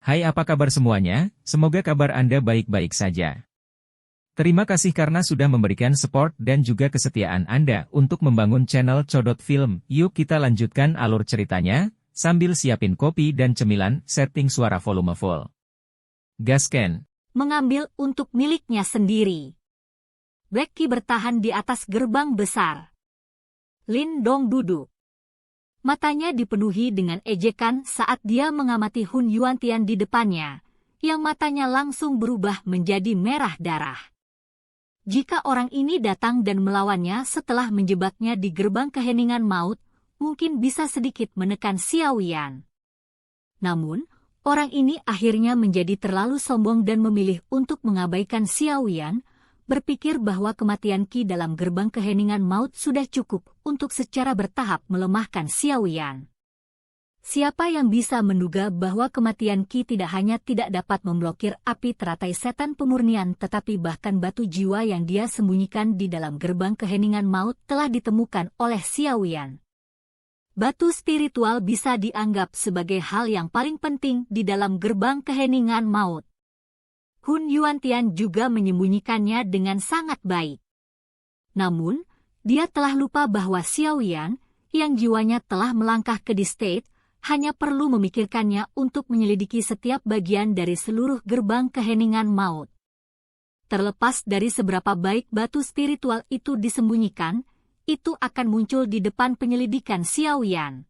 Hai, apa kabar semuanya? Semoga kabar Anda baik-baik saja. Terima kasih karena sudah memberikan support dan juga kesetiaan Anda untuk membangun channel Codot Film. Yuk kita lanjutkan alur ceritanya, sambil siapin kopi dan cemilan, setting suara volume full. Gasken. Mengambil untuk miliknya sendiri. Blacky bertahan di atas gerbang besar. Lin Dong duduk. Matanya dipenuhi dengan ejekan saat dia mengamati Hun Yuantian di depannya, yang matanya langsung berubah menjadi merah darah. Jika orang ini datang dan melawannya setelah menjebaknya di gerbang keheningan maut, mungkin bisa sedikit menekan Xiao Yan. Namun, orang ini akhirnya menjadi terlalu sombong dan memilih untuk mengabaikan Xiao Yan, berpikir bahwa kematian Qi dalam gerbang keheningan maut sudah cukup untuk secara bertahap melemahkan Xiao Yan. Siapa yang bisa menduga bahwa kematian Qi tidak hanya tidak dapat memblokir api teratai setan pemurnian, tetapi bahkan batu jiwa yang dia sembunyikan di dalam gerbang keheningan maut telah ditemukan oleh Xiao Yan. Batu spiritual bisa dianggap sebagai hal yang paling penting di dalam gerbang keheningan maut. Hun Yuantian juga menyembunyikannya dengan sangat baik. Namun, dia telah lupa bahwa Xiao Yan, yang jiwanya telah melangkah ke The State, hanya perlu memikirkannya untuk menyelidiki setiap bagian dari seluruh gerbang keheningan maut. Terlepas dari seberapa baik batu spiritual itu disembunyikan, itu akan muncul di depan penyelidikan Xiao Yan.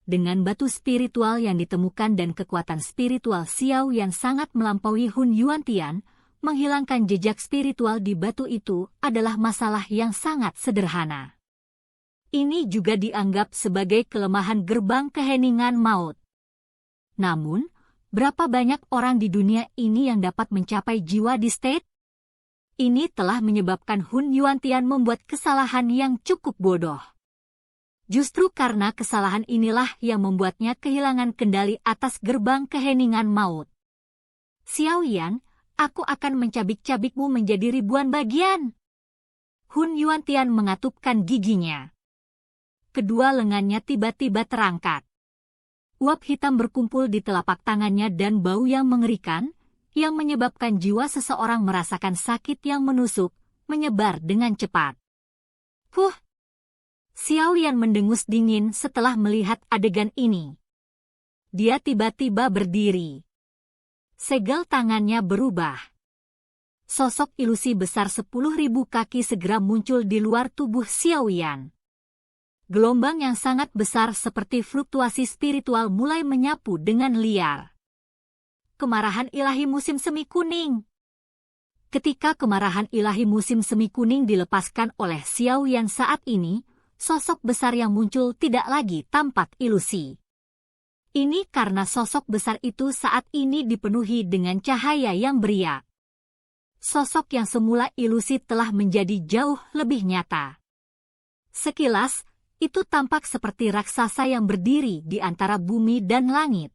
Dengan batu spiritual yang ditemukan dan kekuatan spiritual Xiao Yan sangat melampaui Hun Yuantian, menghilangkan jejak spiritual di batu itu adalah masalah yang sangat sederhana. Ini juga dianggap sebagai kelemahan gerbang keheningan maut. Namun, berapa banyak orang di dunia ini yang dapat mencapai jiwa di state? Ini telah menyebabkan Hun Yuantian membuat kesalahan yang cukup bodoh. Justru karena kesalahan inilah yang membuatnya kehilangan kendali atas gerbang keheningan maut. Xiao Yan, aku akan mencabik-cabikmu menjadi ribuan bagian. Hun Yuantian mengatupkan giginya. Kedua lengannya tiba-tiba terangkat. Uap hitam berkumpul di telapak tangannya dan bau yang mengerikan, yang menyebabkan jiwa seseorang merasakan sakit yang menusuk, menyebar dengan cepat. Xiao Yan mendengus dingin setelah melihat adegan ini. Dia tiba-tiba berdiri. Segel tangannya berubah. Sosok ilusi besar 10.000 kaki segera muncul di luar tubuh Xiao Yan. Gelombang yang sangat besar seperti fluktuasi spiritual mulai menyapu dengan liar. Kemarahan ilahi musim semi kuning. Ketika kemarahan ilahi musim semi kuning dilepaskan oleh Xiao Yan saat ini, sosok besar yang muncul tidak lagi tampak ilusi. Ini karena sosok besar itu saat ini dipenuhi dengan cahaya yang beriak. Sosok yang semula ilusi telah menjadi jauh lebih nyata. Sekilas, itu tampak seperti raksasa yang berdiri di antara bumi dan langit.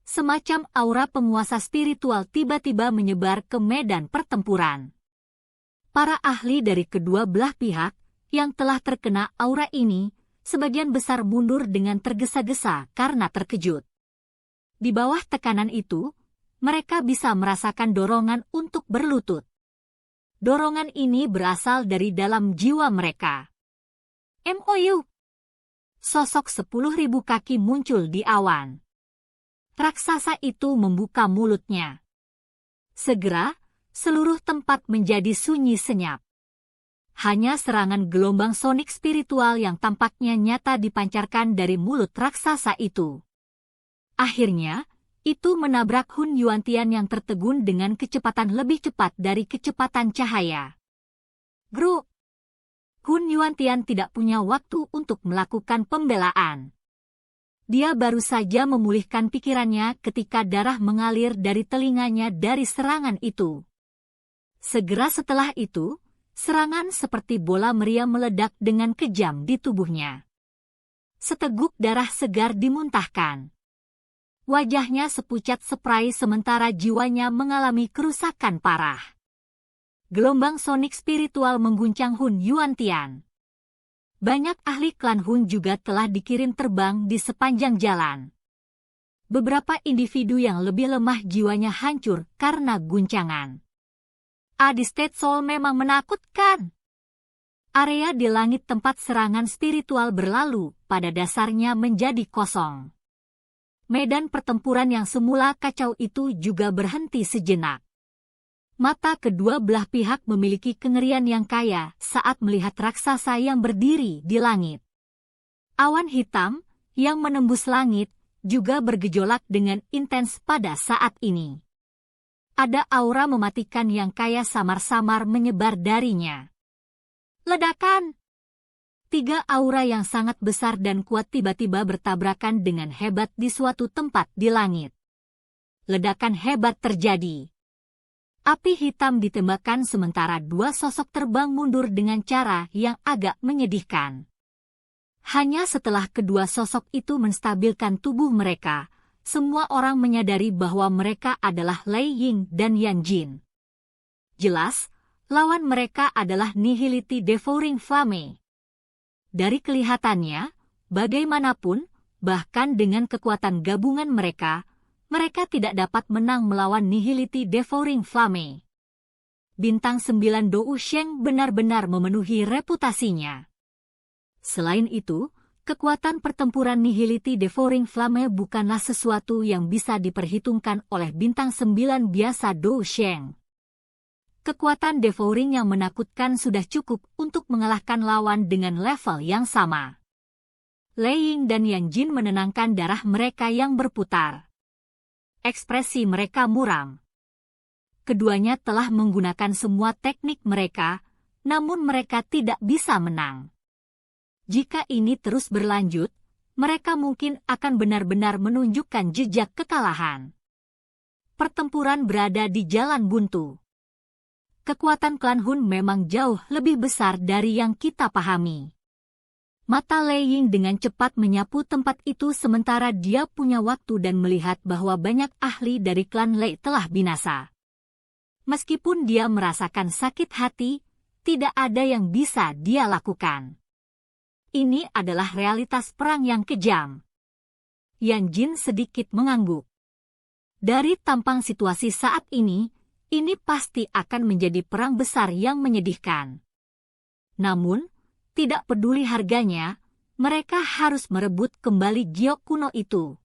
Semacam aura penguasa spiritual tiba-tiba menyebar ke medan pertempuran. Para ahli dari kedua belah pihak yang telah terkena aura ini, sebagian besar mundur dengan tergesa-gesa karena terkejut. Di bawah tekanan itu, mereka bisa merasakan dorongan untuk berlutut. Dorongan ini berasal dari dalam jiwa mereka. MOU. Sosok 10.000 kaki muncul di awan. Raksasa itu membuka mulutnya. Segera, seluruh tempat menjadi sunyi senyap. Hanya serangan gelombang sonik spiritual yang tampaknya nyata dipancarkan dari mulut raksasa itu. Akhirnya, itu menabrak Hun Yuantian yang tertegun dengan kecepatan lebih cepat dari kecepatan cahaya. Gru! Hun Yuantian tidak punya waktu untuk melakukan pembelaan. Dia baru saja memulihkan pikirannya ketika darah mengalir dari telinganya dari serangan itu. Segera setelah itu, serangan seperti bola meriam meledak dengan kejam di tubuhnya. Seteguk darah segar dimuntahkan. Wajahnya sepucat seprai sementara jiwanya mengalami kerusakan parah. Gelombang sonik spiritual mengguncang Hun Yuantian. Banyak ahli klan Hun juga telah dikirim terbang di sepanjang jalan. beberapa individu yang lebih lemah jiwanya hancur karena guncangan. Di State Soul memang menakutkan. Area di langit tempat serangan spiritual berlalu, pada dasarnya menjadi kosong. Medan pertempuran yang semula kacau itu juga berhenti sejenak. Mata kedua belah pihak memiliki kengerian yang kaya saat melihat raksasa yang berdiri di langit. Awan hitam yang menembus langit juga bergejolak dengan intens pada saat ini. Ada aura mematikan yang kaya samar-samar menyebar darinya. Ledakan! 3 aura yang sangat besar dan kuat tiba-tiba bertabrakan dengan hebat di suatu tempat di langit. Ledakan hebat terjadi. Api hitam ditembakkan sementara 2 sosok terbang mundur dengan cara yang agak menyedihkan. Hanya setelah kedua sosok itu menstabilkan tubuh mereka, semua orang menyadari bahwa mereka adalah Lei Ying dan Yan Jin. Jelas, lawan mereka adalah Nihility Devouring Flame. Dari kelihatannya, bagaimanapun, bahkan dengan kekuatan gabungan mereka tidak dapat menang melawan Nihility Devouring Flame. Bintang 9 Dou Sheng benar-benar memenuhi reputasinya. Selain itu, kekuatan pertempuran Nihility Devouring Flame bukanlah sesuatu yang bisa diperhitungkan oleh bintang 9 biasa Dou Sheng. Kekuatan Devouring yang menakutkan sudah cukup untuk mengalahkan lawan dengan level yang sama. Lei Ying dan Yan Jin menenangkan darah mereka yang berputar. Ekspresi mereka muram. Keduanya telah menggunakan semua teknik mereka, namun mereka tidak bisa menang. Jika ini terus berlanjut, mereka mungkin akan benar-benar menunjukkan jejak kekalahan. Pertempuran berada di jalan buntu. Kekuatan klan Hun memang jauh lebih besar dari yang kita pahami. Mata Lei Ying dengan cepat menyapu tempat itu sementara dia punya waktu dan melihat bahwa banyak ahli dari klan Lei telah binasa. Meskipun dia merasakan sakit hati, tidak ada yang bisa dia lakukan. Ini adalah realitas perang yang kejam. Yan Jin sedikit mengangguk. Dari tampang situasi saat ini pasti akan menjadi perang besar yang menyedihkan. Namun, tidak peduli harganya, mereka harus merebut kembali giok kuno itu.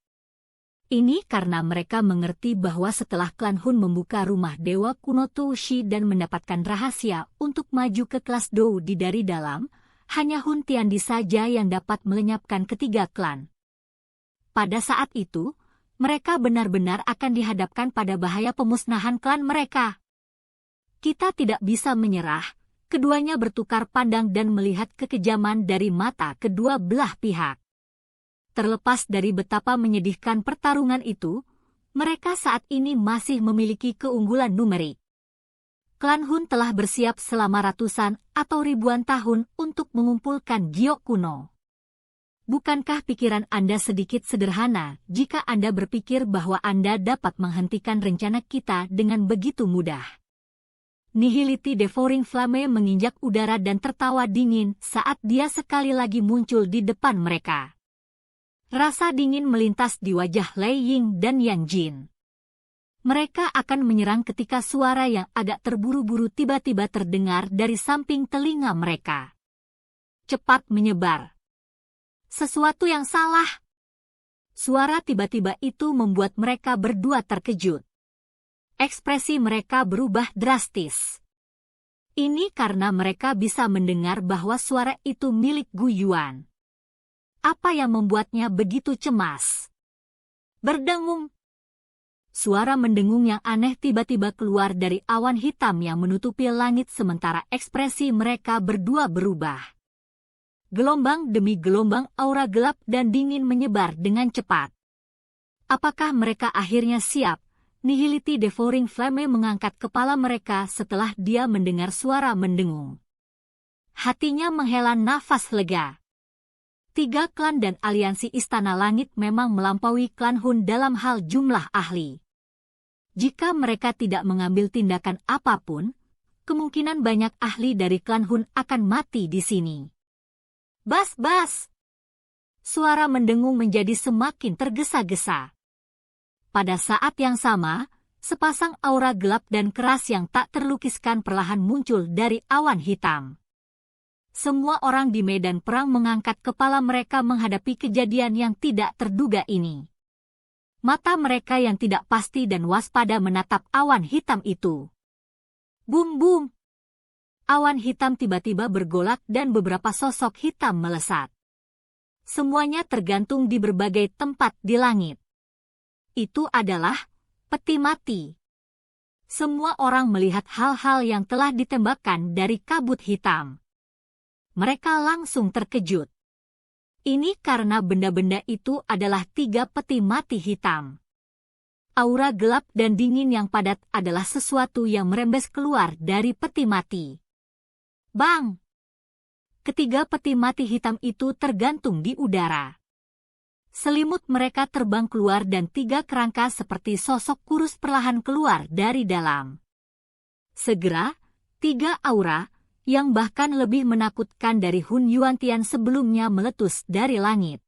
Ini karena mereka mengerti bahwa setelah klan Hun membuka rumah Dewa Kuno Tushi dan mendapatkan rahasia untuk maju ke kelas Dou di dari dalam, hanya Hun Tiandi saja yang dapat melenyapkan ketiga klan. Pada saat itu, mereka benar-benar akan dihadapkan pada bahaya pemusnahan klan mereka. Kita tidak bisa menyerah, keduanya bertukar pandang dan melihat kekejaman dari mata kedua belah pihak. Terlepas dari betapa menyedihkan pertarungan itu, mereka saat ini masih memiliki keunggulan numerik. Klan Hun telah bersiap selama ratusan atau ribuan tahun untuk mengumpulkan giok kuno. Bukankah pikiran Anda sedikit sederhana jika Anda berpikir bahwa Anda dapat menghentikan rencana kita dengan begitu mudah? Nihility Devouring Flame menginjak udara dan tertawa dingin saat dia sekali lagi muncul di depan mereka. Rasa dingin melintas di wajah Lei Ying dan Yan Jin. Mereka akan menyerang ketika suara yang agak terburu-buru tiba-tiba terdengar dari samping telinga mereka. Cepat menyebar. Sesuatu yang salah. Suara tiba-tiba itu membuat mereka berdua terkejut. Ekspresi mereka berubah drastis. Ini karena mereka bisa mendengar bahwa suara itu milik Gu Yuan. Apa yang membuatnya begitu cemas? Berdengung. Suara mendengung yang aneh tiba-tiba keluar dari awan hitam yang menutupi langit sementara ekspresi mereka berdua berubah. Gelombang demi gelombang aura gelap dan dingin menyebar dengan cepat. Apakah mereka akhirnya siap? Nihility Devouring Flame mengangkat kepala mereka setelah dia mendengar suara mendengung. Hatinya menghela nafas lega. 3 klan dan aliansi Istana Langit memang melampaui klan Hun dalam hal jumlah ahli. Jika mereka tidak mengambil tindakan apapun, kemungkinan banyak ahli dari klan Hun akan mati di sini. Bas-bas! Suara mendengung menjadi semakin tergesa-gesa. Pada saat yang sama, sepasang aura gelap dan keras yang tak terlukiskan perlahan muncul dari awan hitam. Semua orang di medan perang mengangkat kepala mereka menghadapi kejadian yang tidak terduga ini. Mata mereka yang tidak pasti dan waspada menatap awan hitam itu. Bum-bum! Awan hitam tiba-tiba bergolak dan beberapa sosok hitam melesat. Semuanya tergantung di berbagai tempat di langit. Itu adalah peti mati. Semua orang melihat hal-hal yang telah ditembakkan dari kabut hitam. Mereka langsung terkejut. Ini karena benda-benda itu adalah 3 peti mati hitam. Aura gelap dan dingin yang padat adalah sesuatu yang merembes keluar dari peti mati. Bang! Ketiga peti mati hitam itu tergantung di udara. Selimut mereka terbang keluar dan 3 kerangka seperti sosok kurus perlahan keluar dari dalam. Segera, 3 aura, yang bahkan lebih menakutkan dari Hun Yuantian sebelumnya meletus dari langit.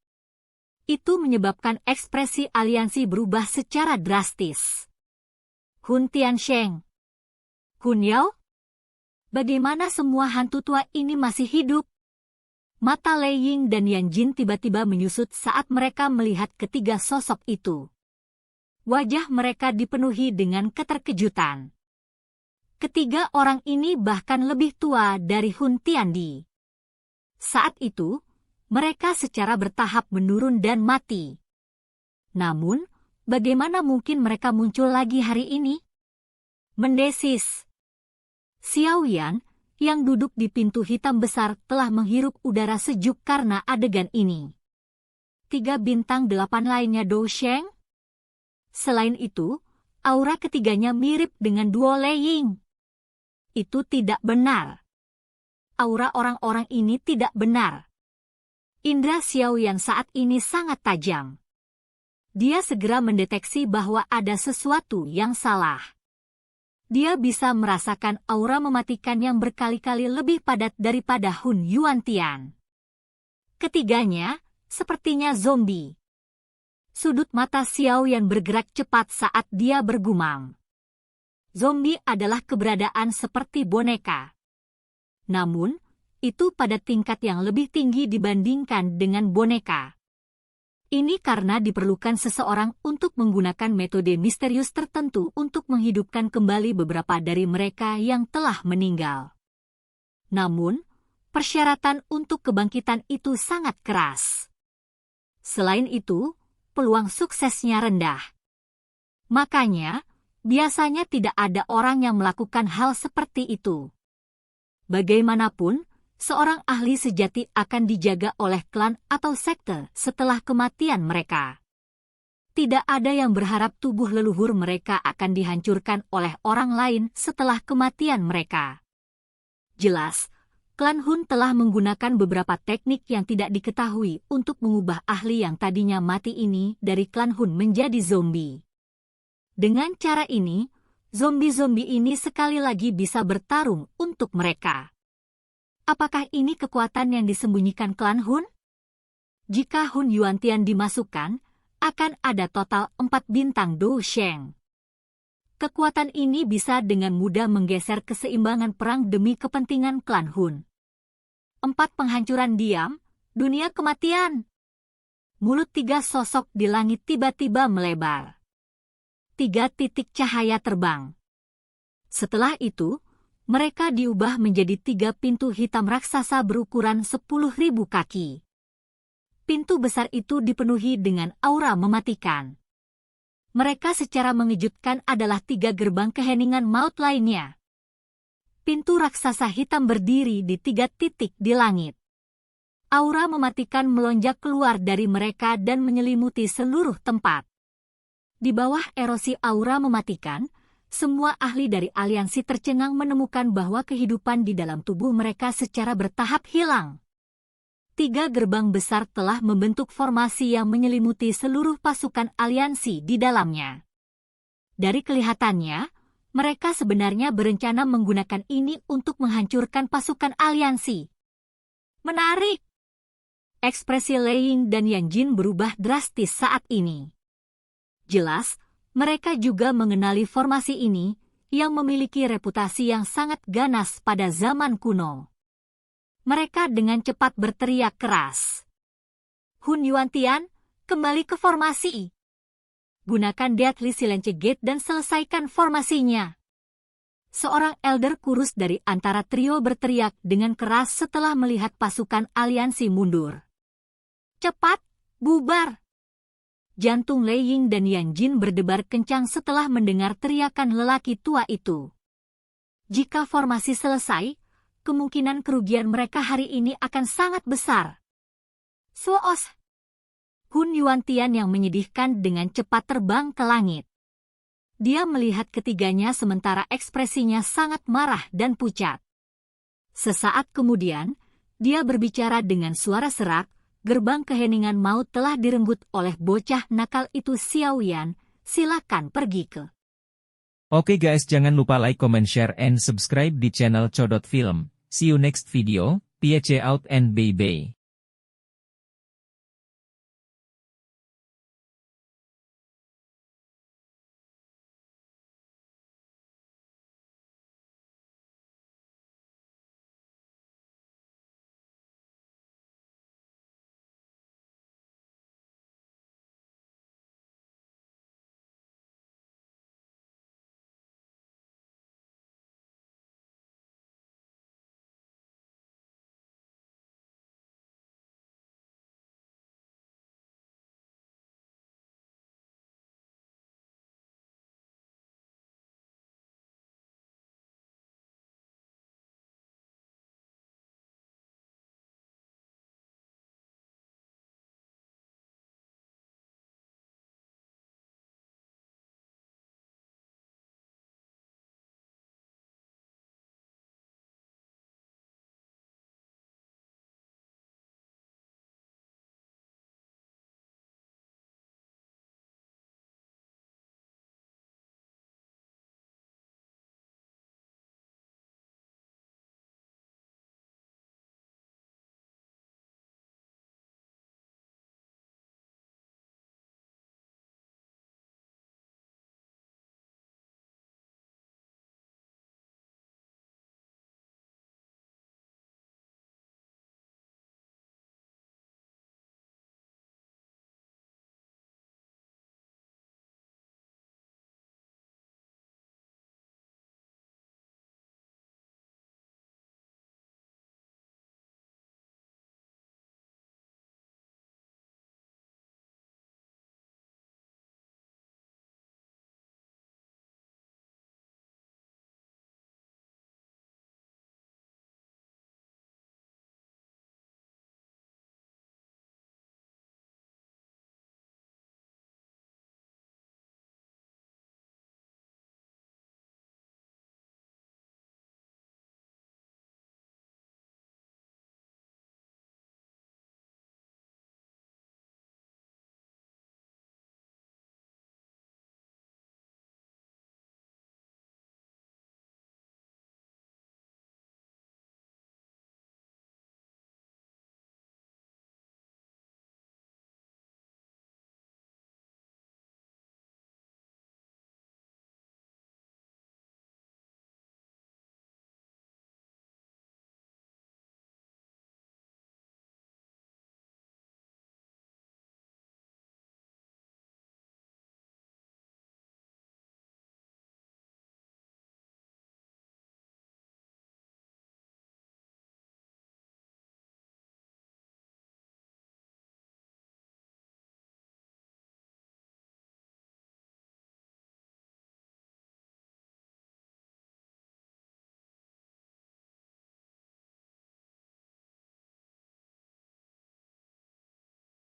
Itu menyebabkan ekspresi aliansi berubah secara drastis. Hun Tiansheng. Hun Yao? Bagaimana semua hantu tua ini masih hidup? Mata Lei Ying dan Yan Jin tiba-tiba menyusut saat mereka melihat ketiga sosok itu. Wajah mereka dipenuhi dengan keterkejutan. Ketiga orang ini bahkan lebih tua dari Hun Tiandi. Saat itu, mereka secara bertahap menurun dan mati. Namun, bagaimana mungkin mereka muncul lagi hari ini? Mendesis. Xiao Yan, yang duduk di pintu hitam besar telah menghirup udara sejuk karena adegan ini. 3 bintang 8 lainnya Dou Sheng? Selain itu, aura ketiganya mirip dengan duo Lei Ying. Itu tidak benar. Aura orang-orang ini tidak benar. Indra Xiao Yan saat ini sangat tajam. Dia segera mendeteksi bahwa ada sesuatu yang salah. Dia bisa merasakan aura mematikan yang berkali-kali lebih padat daripada Hun Yuantian. Ketiganya, sepertinya zombie. Sudut mata Xiao Yan bergerak cepat saat dia bergumam. Zombie adalah keberadaan seperti boneka. Namun, itu pada tingkat yang lebih tinggi dibandingkan dengan boneka. Ini karena diperlukan seseorang untuk menggunakan metode misterius tertentu untuk menghidupkan kembali beberapa dari mereka yang telah meninggal. Namun, persyaratan untuk kebangkitan itu sangat keras. Selain itu, peluang suksesnya rendah. Makanya, biasanya tidak ada orang yang melakukan hal seperti itu. Bagaimanapun, seorang ahli sejati akan dijaga oleh klan atau sekte setelah kematian mereka. Tidak ada yang berharap tubuh leluhur mereka akan dihancurkan oleh orang lain setelah kematian mereka. Jelas, klan Hun telah menggunakan beberapa teknik yang tidak diketahui untuk mengubah ahli yang tadinya mati ini dari klan Hun menjadi zombie. Dengan cara ini, zombie-zombie ini sekali lagi bisa bertarung untuk mereka. Apakah ini kekuatan yang disembunyikan klan Hun? Jika Hun Yuantian dimasukkan, akan ada total 4 bintang Dou Sheng. Kekuatan ini bisa dengan mudah menggeser keseimbangan perang demi kepentingan klan Hun. 4 penghancuran diam, dunia kematian. Mulut 3 sosok di langit tiba-tiba melebar. 3 titik cahaya terbang. Setelah itu, mereka diubah menjadi 3 pintu hitam raksasa berukuran 10.000 kaki. Pintu besar itu dipenuhi dengan aura mematikan. Mereka secara mengejutkan adalah 3 gerbang keheningan maut lainnya. Pintu raksasa hitam berdiri di 3 titik di langit. Aura mematikan melonjak keluar dari mereka dan menyelimuti seluruh tempat. Di bawah erosi aura mematikan, semua ahli dari aliansi tercengang menemukan bahwa kehidupan di dalam tubuh mereka secara bertahap hilang. 3 gerbang besar telah membentuk formasi yang menyelimuti seluruh pasukan aliansi di dalamnya. Dari kelihatannya, mereka sebenarnya berencana menggunakan ini untuk menghancurkan pasukan aliansi. Menarik! Ekspresi Lei Ying dan Yan Jin berubah drastis saat ini. Jelas, Mereka juga mengenali formasi ini, yang memiliki reputasi yang sangat ganas pada zaman kuno. Mereka dengan cepat berteriak keras. Hun Yuantian, kembali ke formasi. Gunakan Deadly Silence Gate dan selesaikan formasinya. Seorang elder kurus dari antara trio berteriak dengan keras setelah melihat pasukan aliansi mundur. Cepat, bubar! Jantung Lei Ying dan Yan Jin berdebar kencang setelah mendengar teriakan lelaki tua itu. Jika formasi selesai, kemungkinan kerugian mereka hari ini akan sangat besar. Soos! Hun Yuantian yang menyedihkan dengan cepat terbang ke langit. Dia melihat ketiganya sementara ekspresinya sangat marah dan pucat. Sesaat kemudian, dia berbicara dengan suara serak, gerbang keheningan maut telah direnggut oleh bocah nakal itu Xiaoyan, silakan pergi ke. Oke guys, jangan lupa like, comment, share, and subscribe di channel Codot Film. See you next video, peace out and bye-bye.